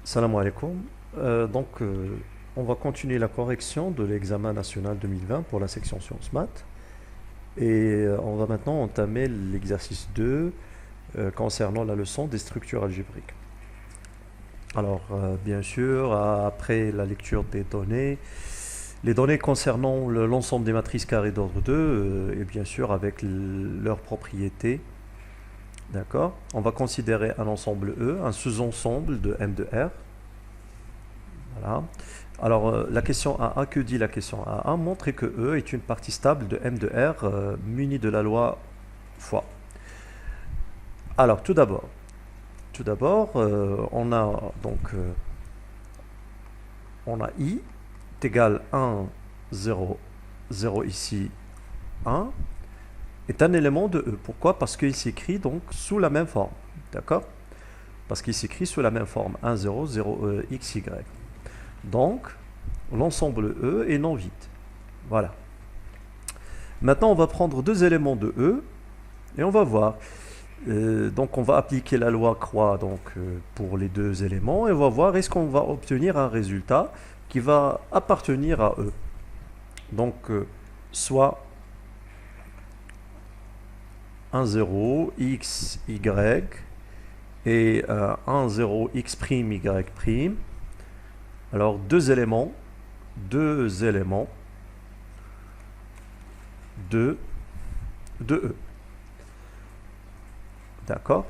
Salam alaikum. On va continuer la correction de l'examen national 2020 pour la section sciences maths. On va maintenant entamer l'exercice 2 concernant la leçon des structures algébriques. Bien sûr, après la lecture des données, les données concernant l'ensemble des matrices carrées d'ordre 2, et bien sûr avec leurs propriétés. D'accord. On va considérer un ensemble E, un sous-ensemble de M de R. Voilà. La question A1, que dit la question A1? Montrer que E est une partie stable de M de R munie de la loi fois. Alors, tout d'abord, on a I est égal 1, 0, 0 ici, 1, est un élément de E. Pourquoi? Parce qu'il s'écrit donc sous la même forme. D'accord? Parce qu'il s'écrit sous la même forme. 1, 0, 0, x, y. Donc, l'ensemble E est non vide. Voilà. Maintenant, on va prendre deux éléments de E et on va voir. Donc, on va appliquer la loi croix pour les deux éléments et on va voir est-ce qu'on va obtenir un résultat qui va appartenir à E. Donc, soit 1, 0, x, y et 1, 0, x', y'. Alors, deux éléments de E. D'accord?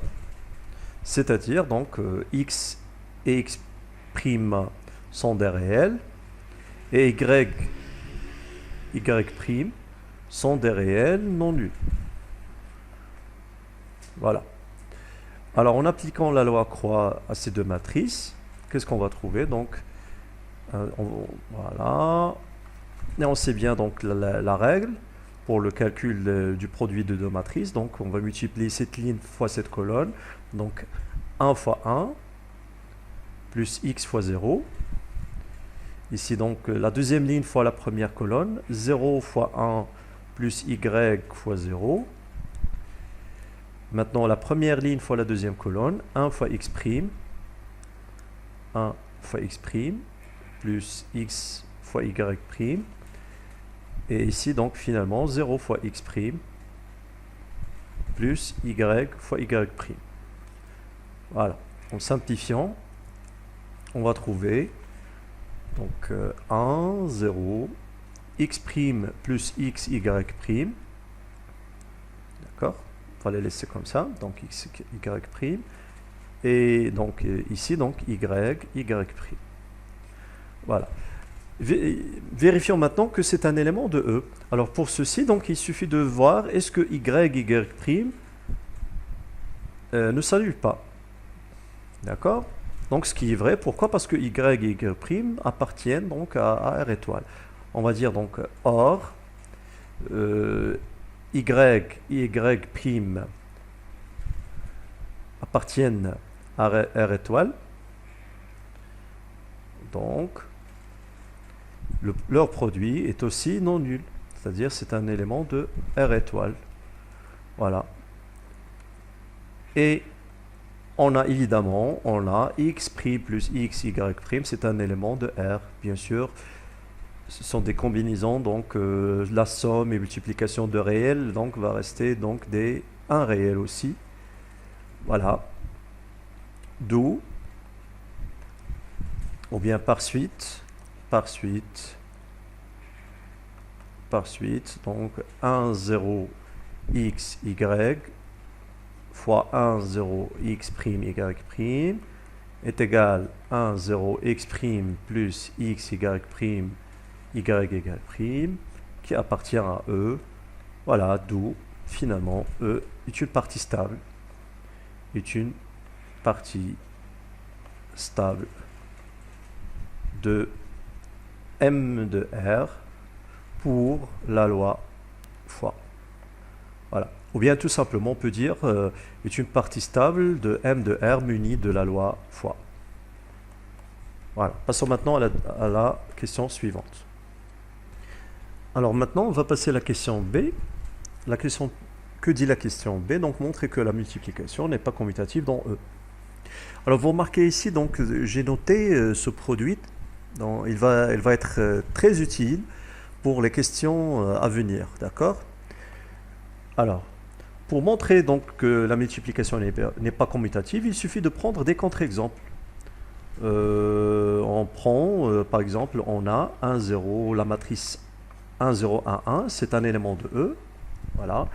C'est-à-dire, donc, x et x' sont des réels et y' sont des réels non nuls. Voilà. Alors, en appliquant la loi croix à ces deux matrices, qu'est-ce qu'on va trouver? Donc, voilà. Et on sait bien donc la règle pour le calcul du produit de deux matrices. Donc, on va multiplier cette ligne fois cette colonne. Donc, 1 fois 1 plus x fois 0. Ici, donc, la deuxième ligne fois la première colonne. 0 fois 1 plus y fois 0. Maintenant, la première ligne fois la deuxième colonne. 1 fois x'. 1 fois x' plus x fois y'. Et ici, donc, finalement, 0 fois x' plus y fois y'. Voilà. En simplifiant, on va trouver donc 1, 0, x' plus x, y'. D'accord? Il va les laisser comme ça. Donc, x, y'. Et donc, ici, donc, y'. Voilà. Vérifions maintenant que c'est un élément de E. Alors pour ceci, donc il suffit de voir est-ce que y, y' ne s'annule pas. D'accord? Donc ce qui est vrai, pourquoi? Parce que y, y' appartiennent donc à R étoile. On va dire donc or y, y' appartiennent à R étoile. Donc leur produit est aussi non nul, c'est-à-dire c'est un élément de R étoile. Voilà. Et on a x' plus x, y', c'est un élément de R, bien sûr. Ce sont des combinaisons, donc la somme et multiplication de réels, donc va rester donc un réel aussi. Voilà. D'où, ou bien par suite, donc 1, 0, x, y fois 1, 0, x', y' est égal 1, 0, x' plus x, y', qui appartient à E. Voilà, d'où, finalement, E est une partie stable. De M de R pour la loi fois. Voilà. Ou bien tout simplement on peut dire est une partie stable de M de R munie de la loi fois. Voilà. Passons maintenant à la question suivante. Alors maintenant on va passer à la question B. Que dit la question B? Donc montrer que la multiplication n'est pas commutative dans E. Alors vous remarquez ici, donc j'ai noté ce produit. Donc, il va être très utile pour les questions à venir, d'accord? Alors, pour montrer donc que la multiplication n'est pas commutative, il suffit de prendre des contre-exemples. On prend, par exemple, on a 1, 0, la matrice 1, 0, 1, 1, c'est un élément de E, voilà,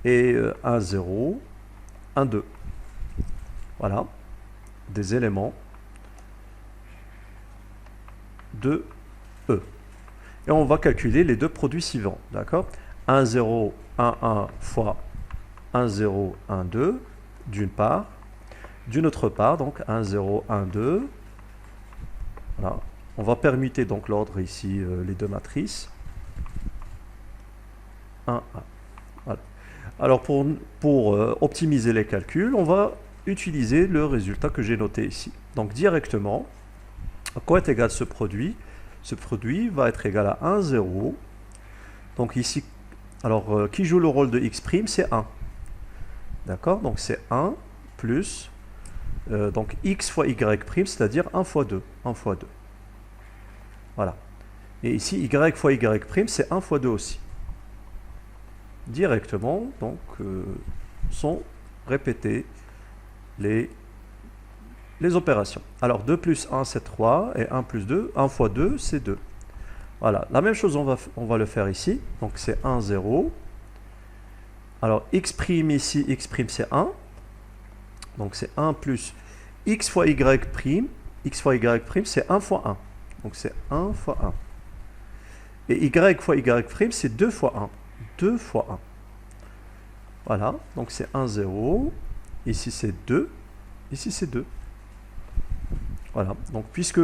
et 1, 0, 1, 2. Voilà, des éléments de E. Et on va calculer les deux produits suivants, d'accord? 1, 0, 1, 1 fois 1, 0, 1, 2, d'une part. D'une autre part, donc 1, 0, 1, 2. Voilà. On va permuter donc l'ordre ici, les deux matrices. 1, 1. Voilà. Alors pour optimiser les calculs, on va utiliser le résultat que j'ai noté ici. Donc directement, à quoi est égal ce produit? Ce produit va être égal à 1, 0. Donc ici, alors qui joue le rôle de x'? C'est 1. D'accord? Donc c'est 1 plus donc x fois y', c'est-à-dire 1 fois 2. 1 fois 2. Voilà. Et ici, y fois y', c'est 1 fois 2 aussi. Directement, donc, sont répétées les opérations. Alors 2 plus 1, c'est 3, et 1 plus 2, 1 fois 2, c'est 2. Voilà, la même chose, on va le faire ici. Donc c'est 1, 0. Alors x' ici, x' c'est 1. Donc c'est 1 plus x fois y'. X fois y', c'est 1 fois 1. Donc c'est 1 fois 1. Et y fois y', c'est 2 fois 1. 2 fois 1. Voilà, donc c'est 1, 0. Ici c'est 2. Ici c'est 2. Voilà, donc puisque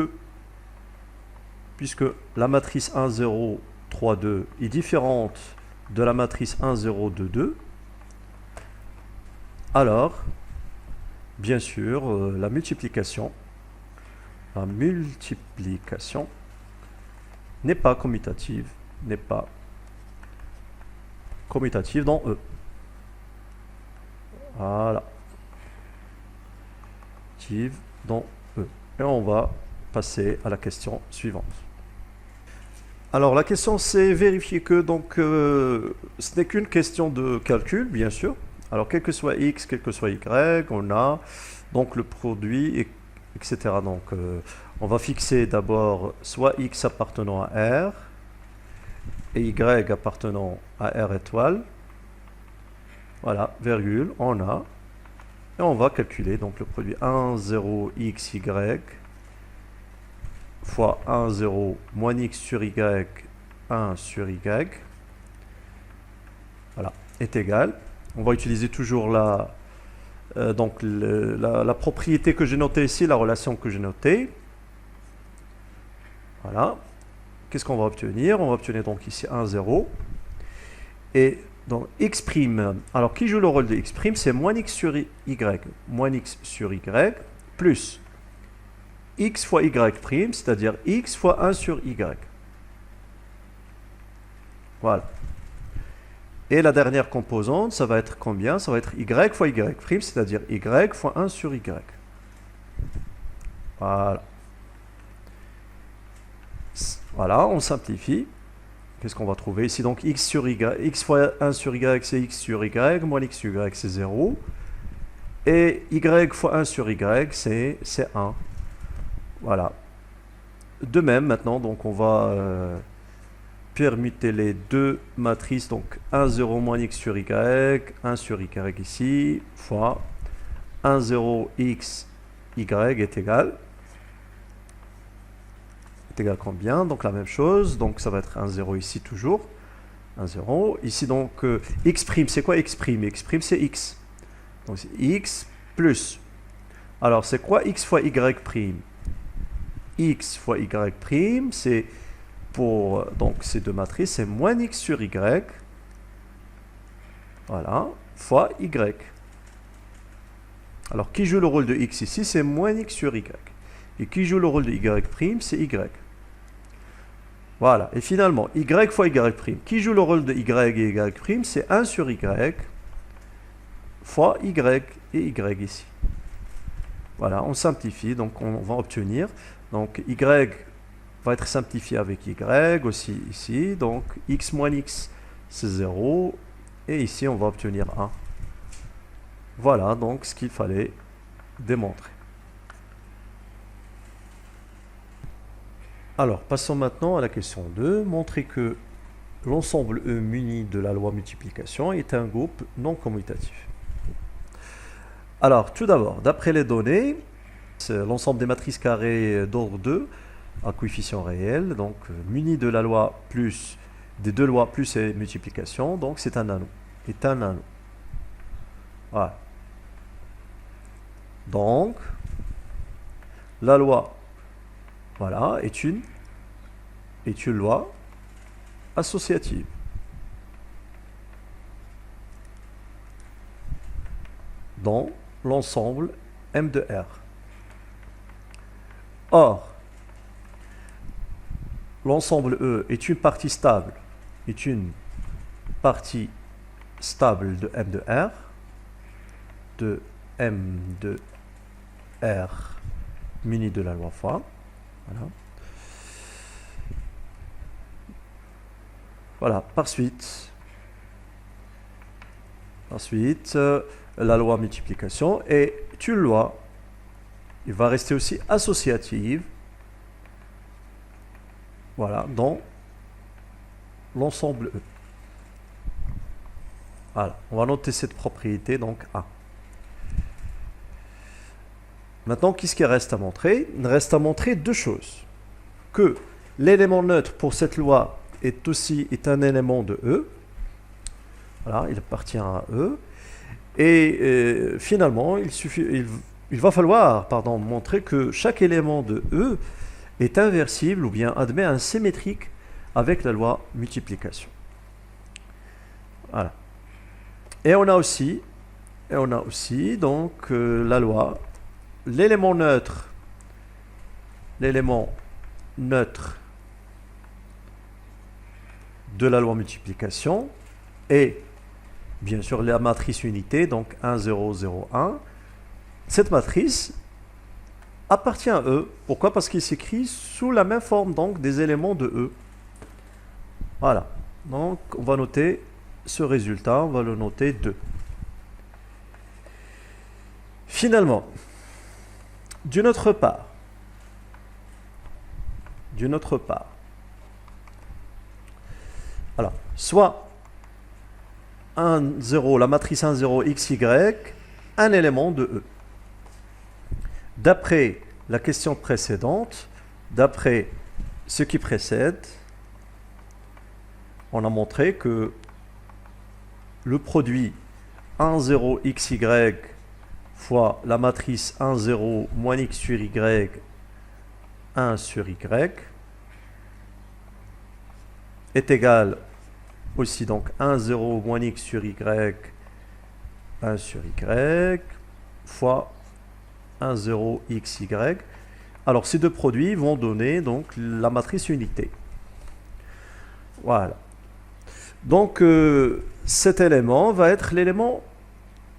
la matrice 1, 0, 3, 2 est différente de la matrice 1, 0, 2, 2, alors, bien sûr, la multiplication n'est pas commutative dans E. Voilà. Dans E. Et on va passer à la question suivante. Alors la question, c'est vérifier que donc ce n'est qu'une question de calcul, bien sûr. Alors quel que soit x, quel que soit y, on a donc le produit, etc. Donc on va fixer d'abord soit x appartenant à R et y appartenant à R étoile. Voilà, virgule, on a. Et on va calculer donc le produit 1, 0, x, y fois 1, 0, moins x sur y, 1 sur y. Voilà, est égal. On va utiliser toujours la propriété que j'ai notée ici, la relation que j'ai notée. Voilà. Qu'est-ce qu'on va obtenir? On va obtenir donc ici 1, 0. Et donc x', alors qui joue le rôle de x'? C'est moins x sur y. Moins x sur y plus x fois y', c'est-à-dire x fois 1 sur y. Voilà. Et la dernière composante, ça va être combien? Ça va être y fois y', c'est-à-dire y fois 1 sur y. Voilà. Voilà, on simplifie. Qu'est-ce qu'on va trouver ici? Donc x sur y, x fois 1 sur y, c'est x sur y, moins x sur y, c'est 0. Et y fois 1 sur y, c'est 1. Voilà. De même, maintenant, donc on va permuter les deux matrices, donc 1, 0, moins x sur y, 1 sur y ici, fois 1, 0, x, y est égal combien? Donc la même chose, donc ça va être 1, 0 ici toujours, 1, 0. Ici donc, x', c'est quoi x'? X', c'est x. Donc c'est x plus. Alors c'est quoi x fois y'? X fois y', c'est pour donc ces deux matrices, c'est moins x sur y. Voilà, fois y. Alors qui joue le rôle de x ici? C'est moins x sur y. Et qui joue le rôle de y'? C'est y. Voilà, et finalement, y fois y'. Qui joue le rôle de y et y'? C'est 1 sur y fois y et y ici. Voilà, on simplifie, donc on va obtenir, donc y va être simplifié avec y aussi ici, donc x moins x c'est 0, et ici on va obtenir 1. Voilà donc ce qu'il fallait démontrer. Alors passons maintenant à la question 2, montrer que l'ensemble E muni de la loi multiplication est un groupe non commutatif. Alors tout d'abord, d'après les données, l'ensemble des matrices carrées d'ordre 2 à coefficient réel, donc muni de la loi plus des deux lois plus et multiplication, donc c'est un anneau. Est un anneau. Voilà. Donc la loi, voilà, est une loi associative. Dans l'ensemble M de R. Or, l'ensemble E est une partie stable, de M de R, de M de R muni de la loi fois. Voilà. Voilà, par suite, la loi multiplication est une loi, il va rester aussi associative, voilà, dans l'ensemble E. Voilà, on va noter cette propriété, donc A. Maintenant, qu'est-ce qu'il reste à montrer? Il reste à montrer deux choses. Que l'élément neutre pour cette loi est un élément de E. Voilà, il appartient à E. Et finalement, il va falloir montrer que chaque élément de E est inversible ou bien admet un symétrique avec la loi multiplication. Voilà. Et on a aussi donc la loi, l'élément neutre de la loi multiplication est bien sûr la matrice unité, donc 1, 0, 0, 1. Cette matrice appartient à E. Pourquoi? Parce qu'il s'écrit sous la même forme donc des éléments de E. Voilà. Donc on va noter ce résultat, on va le noter 2. Finalement, d'une autre part, alors, soit 1, 0, la matrice 1, 0, x, y, un élément de E. D'après la question précédente, d'après ce qui précède, on a montré que le produit 1, 0, x, y fois la matrice 1, 0, moins x sur y, 1 sur y, est égal aussi donc 1, 0, moins x sur y, 1 sur y, fois 1, 0, x, y. Alors ces deux produits vont donner donc la matrice unité. Voilà. Donc cet élément va être l'élément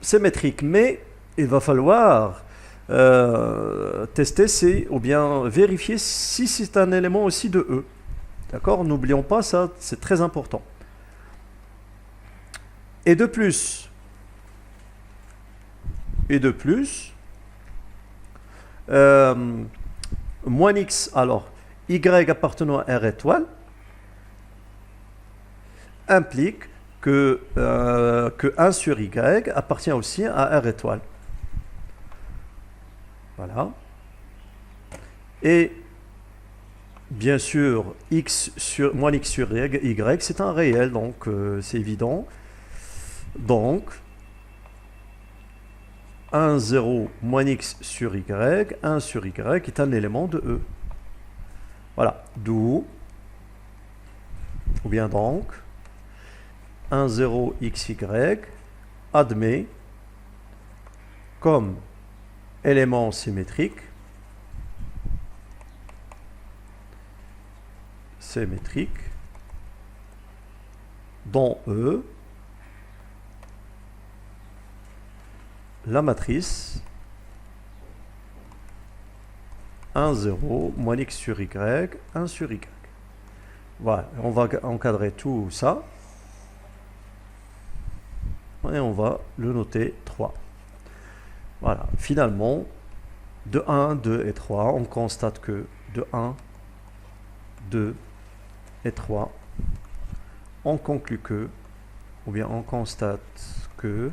symétrique, mais il va falloir tester ou bien vérifier si c'est un élément aussi de E. D'accord? N'oublions pas ça, c'est très important. Et de plus, moins x, alors y appartenant à R étoile, implique que 1 sur y appartient aussi à R étoile. Voilà. Et bien sûr, moins x sur y, c'est un réel, donc c'est évident. Donc, 1, 0, moins x sur y, 1 sur y est un élément de E. Voilà. D'où, ou bien donc, 1, 0, x, y admet comme élément symétrique dans E la matrice 1, 0, moins x sur y, 1 sur y. Voilà, on va encadrer tout ça. Et on va le noter 3. Voilà, finalement, de 1, 2 et 3, on constate que de 1, 2 et 3, on conclut que, ou bien on constate que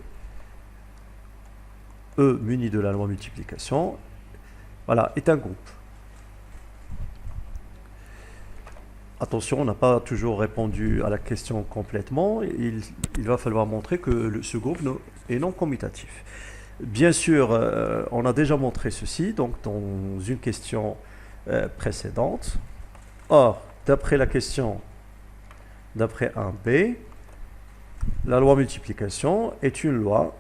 E muni de la loi multiplication, voilà, est un groupe. Attention, on n'a pas toujours répondu à la question complètement. Il va falloir montrer que ce groupe est non commutatif. Bien sûr, on a déjà montré ceci donc dans une question précédente. Or, d'après la question, d'après 1b, la loi multiplication est une loi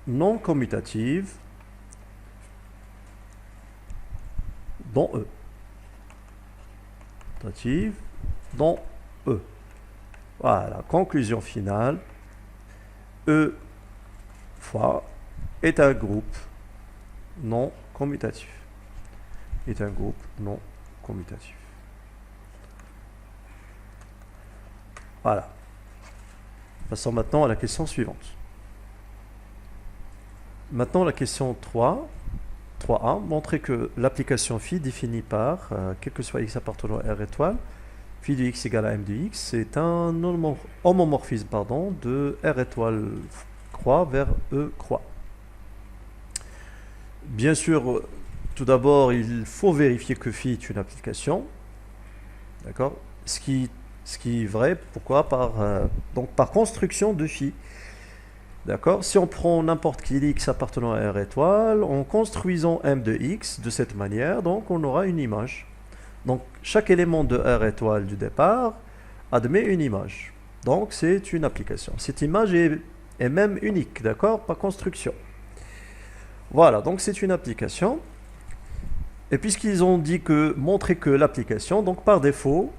non commutative dans E. Dans E. Voilà, conclusion finale. E fois est un groupe non commutatif. Est un groupe non commutatif. Voilà. Passons maintenant à la question suivante. Maintenant, la question 3a, montrer que l'application phi définie par, quel que soit x appartenant à R étoile, phi de x égale à m de x, c'est un homomorphisme de R étoile croix vers E croix. Bien sûr, tout d'abord, il faut vérifier que phi est une application. D'accord? Ce qui est vrai, pourquoi? Donc par construction de phi. D'accord? Si on prend n'importe quel x appartenant à R étoile, en construisant m de x de cette manière, donc on aura une image. Donc chaque élément de R étoile du départ admet une image. Donc c'est une application. Cette image est même unique, d'accord? Par construction. Voilà, donc c'est une application. Et puisqu'ils ont dit que montrer que l'application, donc par défaut,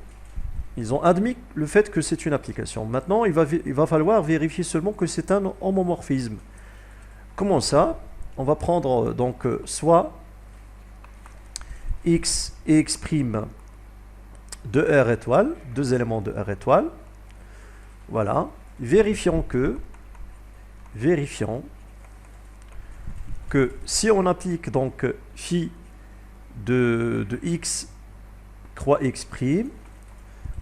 ils ont admis le fait que c'est une application. Maintenant, il va falloir vérifier seulement que c'est un homomorphisme. Comment ça? On va prendre donc soit x et x' de R étoile, deux éléments de R étoile. Voilà. Vérifions que si on applique donc phi de x croix x',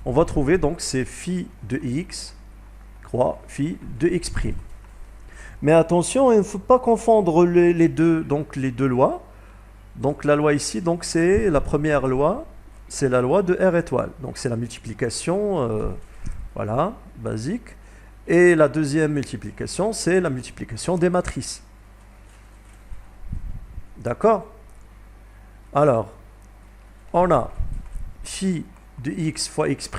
on va trouver donc c'est phi de x croix phi de x'. Mais attention, il ne faut pas confondre les deux lois. Donc la loi ici, donc c'est la première loi, c'est la loi de R étoile. Donc c'est la multiplication, voilà, basique. Et la deuxième multiplication, c'est la multiplication des matrices. D'accord? Alors, on a phi de x fois x'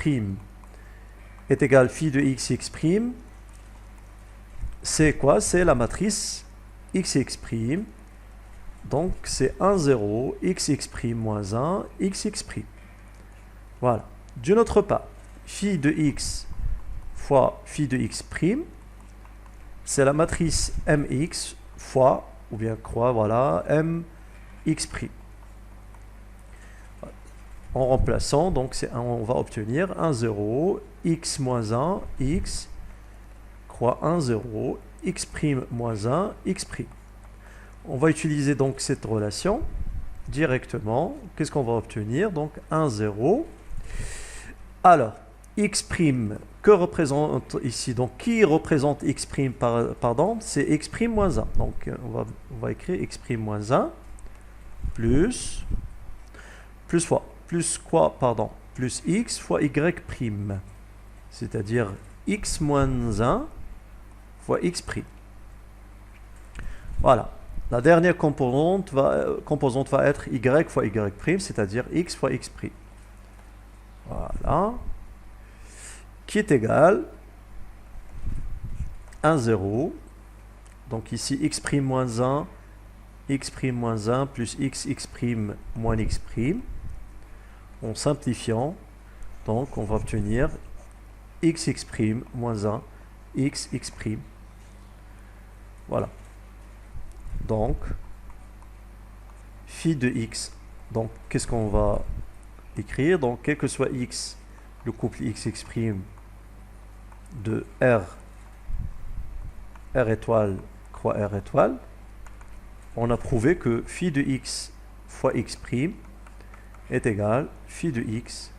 est égal phi de x, x'. C'est quoi? C'est la matrice x, x'. Donc, c'est 1, 0, x, x' moins 1, x, x'. Voilà. D'une autre part, phi de x fois phi de x', c'est la matrice mx fois, ou bien croix, voilà, mx'. En remplaçant, donc on va obtenir 1, 0, x moins 1, x, croix 1, 0, x' moins 1, x'. On va utiliser donc cette relation directement. Qu'est-ce qu'on va obtenir? Donc 1, 0. Alors, x', que représente ici? Donc, qui représente x', pardon? C'est x' moins 1. Donc, on va écrire x' moins 1 plus fois. Plus quoi, pardon? Plus x fois y'. C'est-à-dire x moins 1 fois x'. Voilà. La dernière composante va être y fois y', c'est-à-dire x fois x'. Voilà. Qui est égal 1, 0. Donc ici x' moins 1, x' moins 1 plus x, x' moins x'. En simplifiant, donc on va obtenir x, x' moins 1, x, x'. Voilà. Donc, phi de x Donc, qu'est-ce qu'on va écrire? Donc, quel que soit x, le couple x exprime de R étoile, croix R étoile, on a prouvé que phi de x fois x' est égal phi de x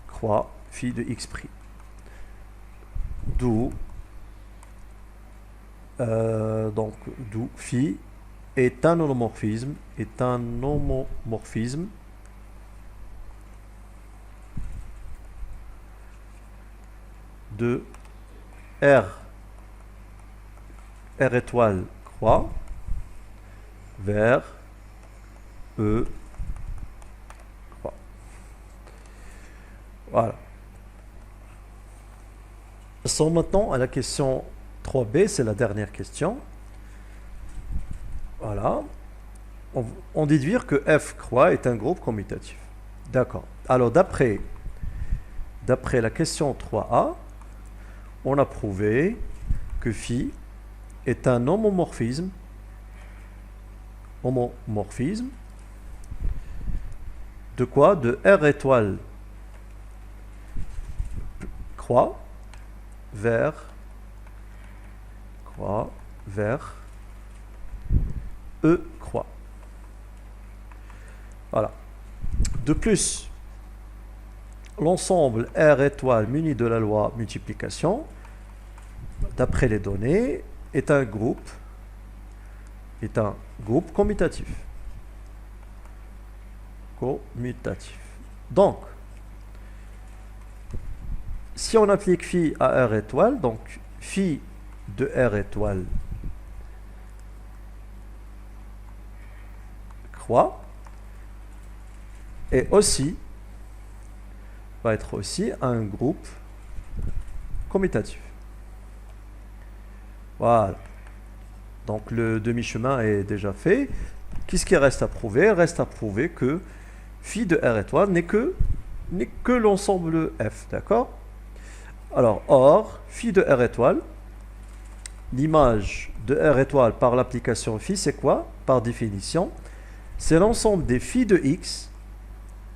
croix phi de x'. D'où d'où phi est un homomorphisme, de R étoile croix vers E croix. Voilà. Passons maintenant à la question 3b, c'est la dernière question. Voilà. On déduire que F croix est un groupe commutatif. D'accord. Alors d'après la question 3a, on a prouvé que phi est un homomorphisme de quoi? De R étoile croix vers E croix. Voilà. De plus, l'ensemble R étoile muni de la loi multiplication, d'après les données, est un groupe commutatif. Donc, si on applique phi à R étoile, donc phi de R étoile croix est va être aussi un groupe commutatif. Voilà. Donc le demi-chemin est déjà fait. Qu'est-ce qui reste à prouver? Il reste à prouver que phi de R étoile n'est que l'ensemble F, d'accord? Alors, or, phi de R étoile, l'image de R étoile par l'application phi, c'est quoi? Par définition, c'est l'ensemble des phi de x,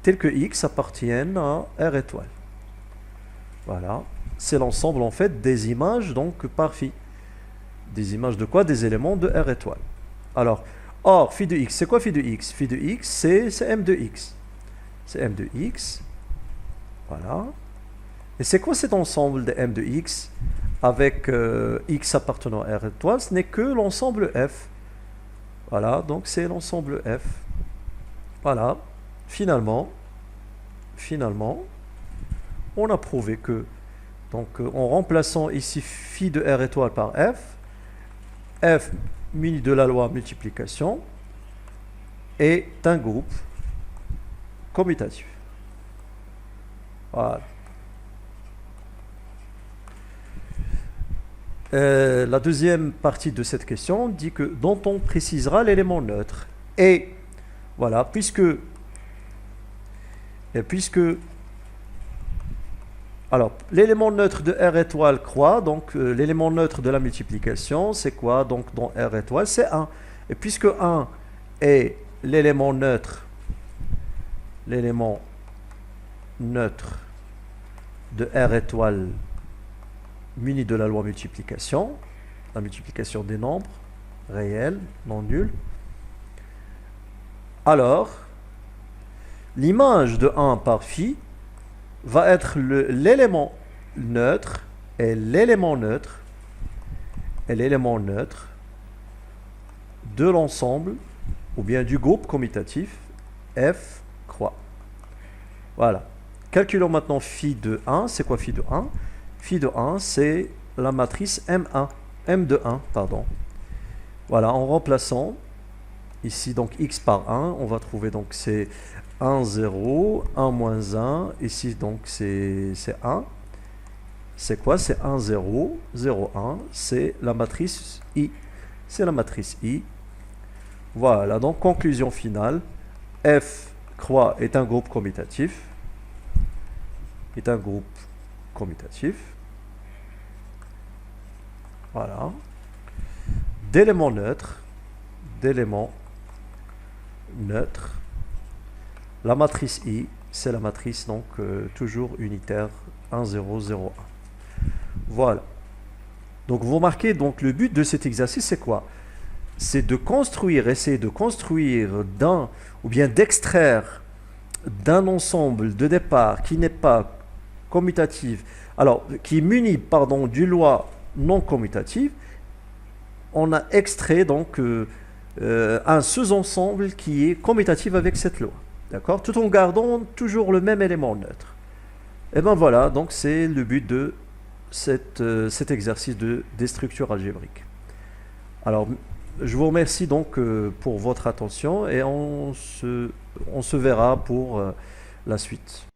tels que x appartiennent à R étoile. Voilà, c'est l'ensemble en fait des images donc par phi. Des images de quoi? Des éléments de R étoile. Alors, or, phi de x, c'est quoi phi de x? Phi de x, c'est m de x. C'est m de x. Voilà. Et c'est quoi cet ensemble de m de x avec x appartenant à R étoile? Ce n'est que l'ensemble f. Voilà, donc c'est l'ensemble f. Voilà. Finalement, on a prouvé que, donc en remplaçant ici phi de R étoile par f muni de la loi multiplication est un groupe commutatif. Voilà. La deuxième partie de cette question dit que dont on précisera l'élément neutre. Et voilà, puisque alors l'élément neutre de R étoile croix, donc l'élément neutre de la multiplication, c'est quoi? Donc dans R étoile, c'est 1. Et puisque 1 est l'élément neutre de R étoile muni de la loi multiplication, la multiplication des nombres réels, non nuls, alors l'image de 1 par phi va être l'élément neutre et l'élément neutre de l'ensemble ou bien du groupe commutatif F croix. Voilà. Calculons maintenant phi de 1. C'est quoi phi de 1? Phi de 1, c'est la matrice M1. M de 1, pardon. Voilà, en remplaçant ici donc x par 1, on va trouver donc c'est 1, 0, 1 moins 1. Ici donc c'est 1. C'est quoi? C'est 1, 0, 0, 1. C'est la matrice I. C'est la matrice I. Voilà, donc conclusion finale. F croix est un groupe commutatif. Voilà. D'éléments neutres neutre. La matrice I, c'est la matrice donc toujours unitaire 1, 0, 0, 1. Voilà. Donc vous remarquez, donc le but de cet exercice, c'est quoi? C'est de construire, essayer de construire d'un, ou bien d'extraire d'un ensemble de départ qui n'est pas commutative, alors qui est muni, pardon, d'une loi non commutative, on a extrait donc un sous-ensemble qui est commutatif avec cette loi, d'accord, tout en gardant toujours le même élément neutre. Et ben voilà, donc c'est le but de cet exercice des structures algébriques. Alors, je vous remercie donc pour votre attention et on se verra pour la suite.